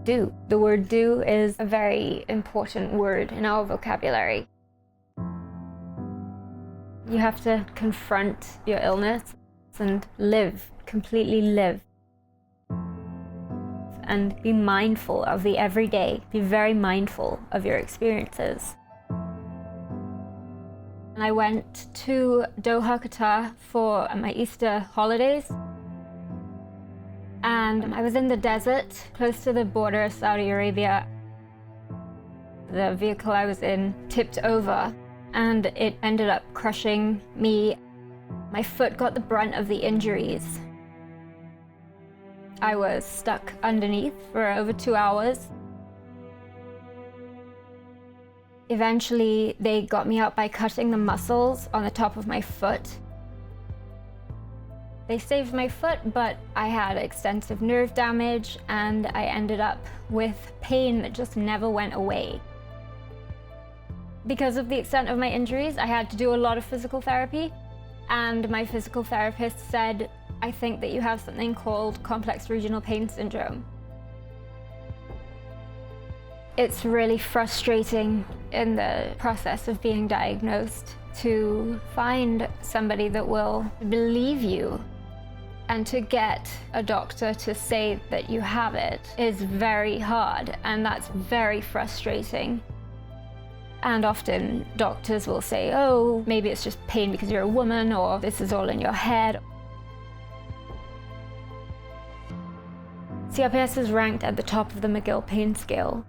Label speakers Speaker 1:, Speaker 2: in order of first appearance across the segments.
Speaker 1: do. The word do is a very important word in our vocabulary. You have to confront your illness and live, completely live. And be mindful of the everyday. Be very mindful of your experiences. And I went to Doha, Qatar for my Easter holidays. And I was in the desert, close to the border of Saudi Arabia. The vehicle I was in tipped over, and it ended up crushing me. My foot got the brunt of the injuries. I was stuck underneath for over 2 hours. Eventually, they got me out by cutting the muscles on the top of my foot. They saved my foot, but I had extensive nerve damage, and I ended up with pain that just never went away. Because of the extent of my injuries, I had to do a lot of physical therapy, and my physical therapist said, I think that you have something called complex regional pain syndrome. It's really frustrating in the process of being diagnosed to find somebody that will believe you, and to get a doctor to say that you have it is very hard, and that's very frustrating. And often doctors will say, oh, maybe it's just pain because you're a woman, or this is all in your head. CRPS is ranked at the top of the McGill pain scale,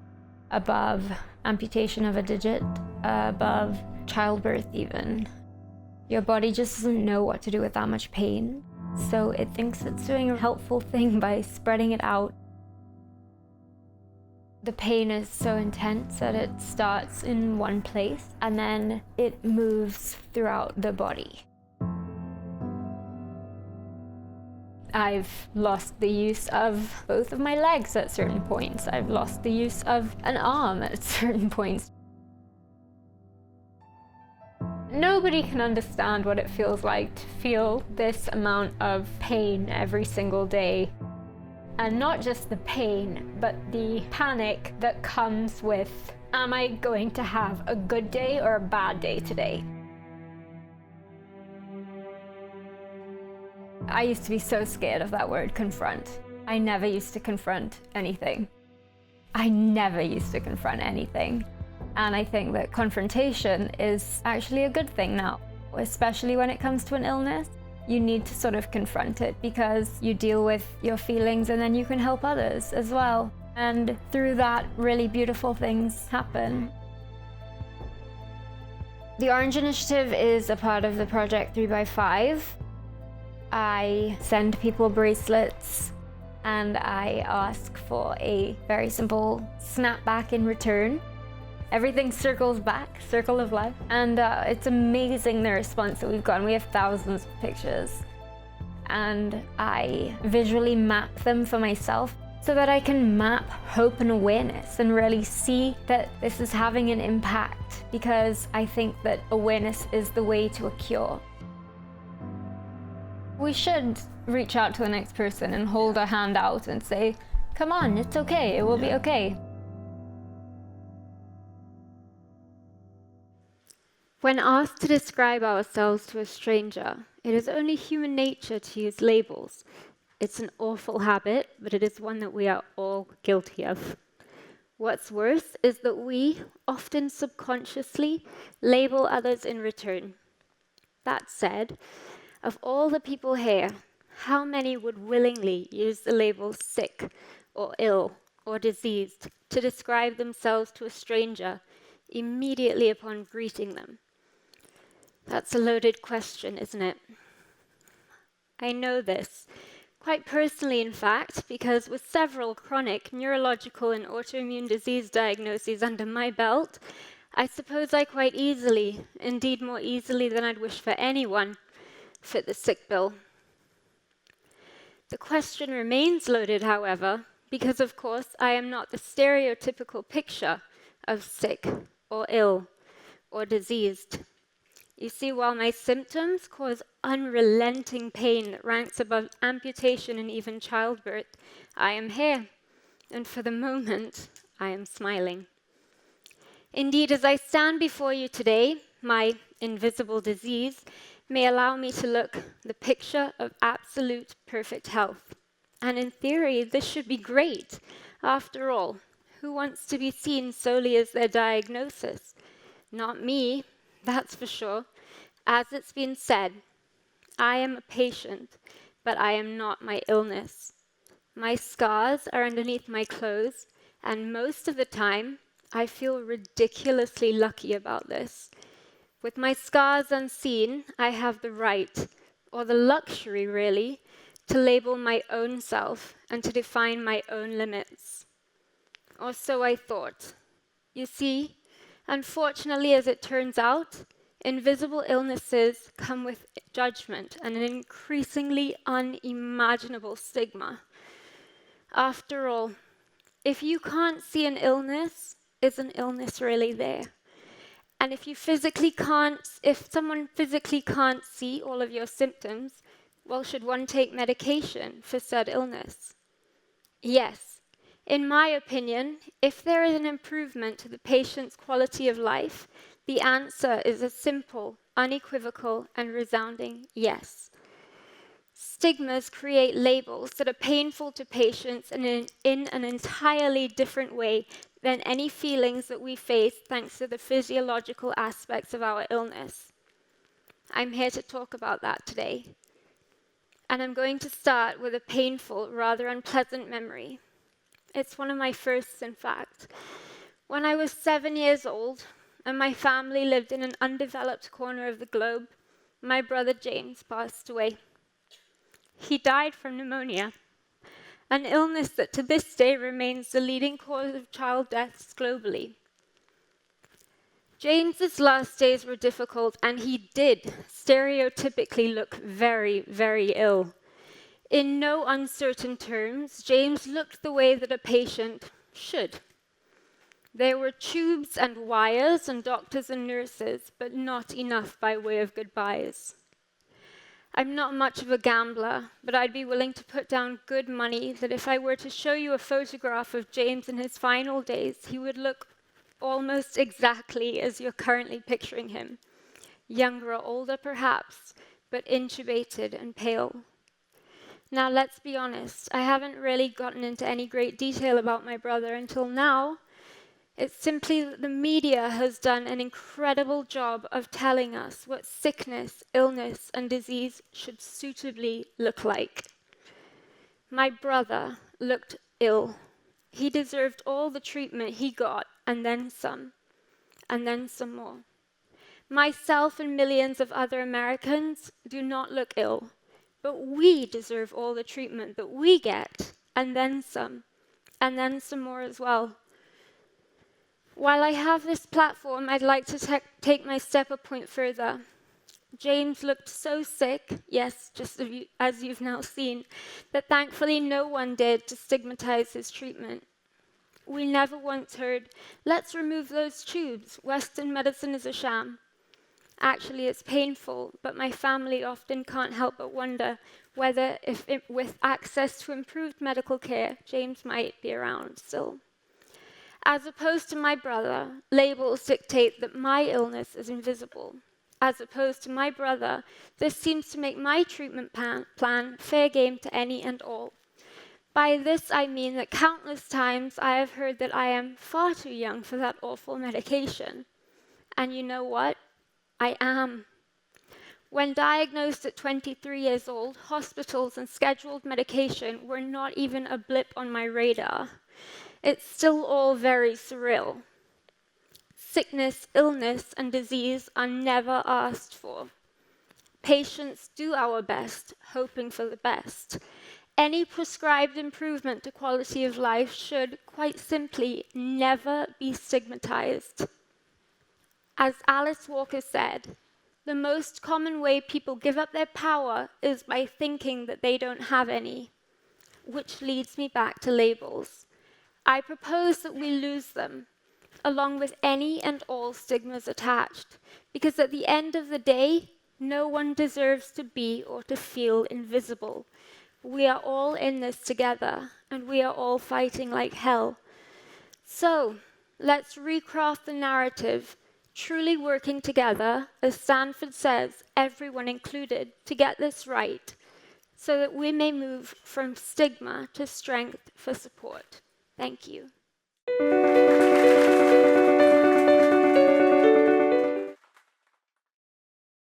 Speaker 1: above amputation of a digit, above childbirth even. Your body just doesn't know what to do with that much pain, so it thinks it's doing a helpful thing by spreading it out. The pain is so intense that it starts in one place and then it moves throughout the body. I've lost the use of both of my legs at certain points. I've lost the use of an arm at certain points. Nobody can understand what it feels like to feel this amount of pain every single day. And not just the pain, but the panic that comes with, am I going to have a good day or a bad day today? I used to be so scared of that word, confront. I never used to confront anything. I never used to confront anything. And I think that confrontation is actually a good thing now, especially when it comes to an illness. You need to sort of confront it because you deal with your feelings and then you can help others as well. And through that, really beautiful things happen. The Orange Initiative is a part of the Project 3x5. I send people bracelets and I ask for a very simple snapback in return. Everything circles back, circle of life. And it's amazing the response that we've gotten. We have thousands of pictures. And I visually map them for myself so that I can map hope and awareness and really see that this is having an impact, because I think that awareness is the way to a cure. We should reach out to the next person and hold our hand out and say, come on, it's okay, it will be okay. When asked to describe ourselves to a stranger, it is only human nature to use labels. It's an awful habit, but it is one that we are all guilty of. What's worse is that we, often subconsciously, label others in return. That said, of all the people here, how many would willingly use the labels sick, or ill, or diseased to describe themselves to a stranger immediately upon greeting them? That's a loaded question, isn't it? I know this, quite personally in fact, because with several chronic neurological and autoimmune disease diagnoses under my belt, I suppose I quite easily, indeed more easily than I'd wish for anyone, fit the sick bill. The question remains loaded, however, because of course I am not the stereotypical picture of sick or ill or diseased. You see, while my symptoms cause unrelenting pain that ranks above amputation and even childbirth, I am here, and for the moment, I am smiling. Indeed, as I stand before you today, my invisible disease may allow me to look the picture of absolute perfect health. And in theory, this should be great. After all, who wants to be seen solely as their diagnosis? Not me, that's for sure. As it's been said, I am a patient, but I am not my illness. My scars are underneath my clothes, and most of the time, I feel ridiculously lucky about this. With my scars unseen, I have the right, or the luxury really, to label my own self and to define my own limits. Or so I thought. You see, unfortunately, as it turns out, invisible illnesses come with judgment and an increasingly unimaginable stigma. After all, if you can't see an illness, is an illness really there? And if someone physically can't see all of your symptoms, well, should one take medication for said illness? Yes. In my opinion, if there is an improvement to the patient's quality of life, the answer is a simple, unequivocal, and resounding yes. Stigmas create labels that are painful to patients in an entirely different way than any feelings that we face thanks to the physiological aspects of our illness. I'm here to talk about that today. And I'm going to start with a painful, rather unpleasant memory. It's one of my firsts, in fact. When I was 7 years old, and my family lived in an undeveloped corner of the globe, my brother James passed away. He died from pneumonia, an illness that to this day remains the leading cause of child deaths globally. James's last days were difficult, and he did stereotypically look very, very ill. In no uncertain terms, James looked the way that a patient should. There were tubes and wires and doctors and nurses, but not enough by way of goodbyes. I'm not much of a gambler, but I'd be willing to put down good money that if I were to show you a photograph of James in his final days, he would look almost exactly as you're currently picturing him. Younger or older, perhaps, but intubated and pale. Now, let's be honest, I haven't really gotten into any great detail about my brother until now. It's simply that the media has done an incredible job of telling us what sickness, illness, and disease should suitably look like. My brother looked ill. He deserved all the treatment he got, and then some more. Myself and millions of other Americans do not look ill, but we deserve all the treatment that we get, and then some more as well. While I have this platform, I'd like to take my step a point further. James looked so sick, yes, just as you've now seen, that thankfully no one dared to stigmatize his treatment. We never once heard, let's remove those tubes, Western medicine is a sham. Actually, it's painful, but my family often can't help but wonder whether, with access to improved medical care, James might be around still. As opposed to my brother, labels dictate that my illness is invisible. As opposed to my brother, this seems to make my treatment plan fair game to any and all. By this I mean that countless times I have heard that I am far too young for that awful medication. And you know what? I am. When diagnosed at 23 years old, hospitals and scheduled medication were not even a blip on my radar. It's still all very surreal. Sickness, illness, and disease are never asked for. Patients do our best, hoping for the best. Any prescribed improvement to quality of life should, quite simply, never be stigmatized. As Alice Walker said, the most common way people give up their power is by thinking that they don't have any, which leads me back to labels. I propose that we lose them, along with any and all stigmas attached, because at the end of the day, no one deserves to be or to feel invisible. We are all in this together, and we are all fighting like hell. So, let's recraft the narrative, truly working together, as Stanford says, everyone included, to get this right, so that we may move from stigma to strength for support. Thank you.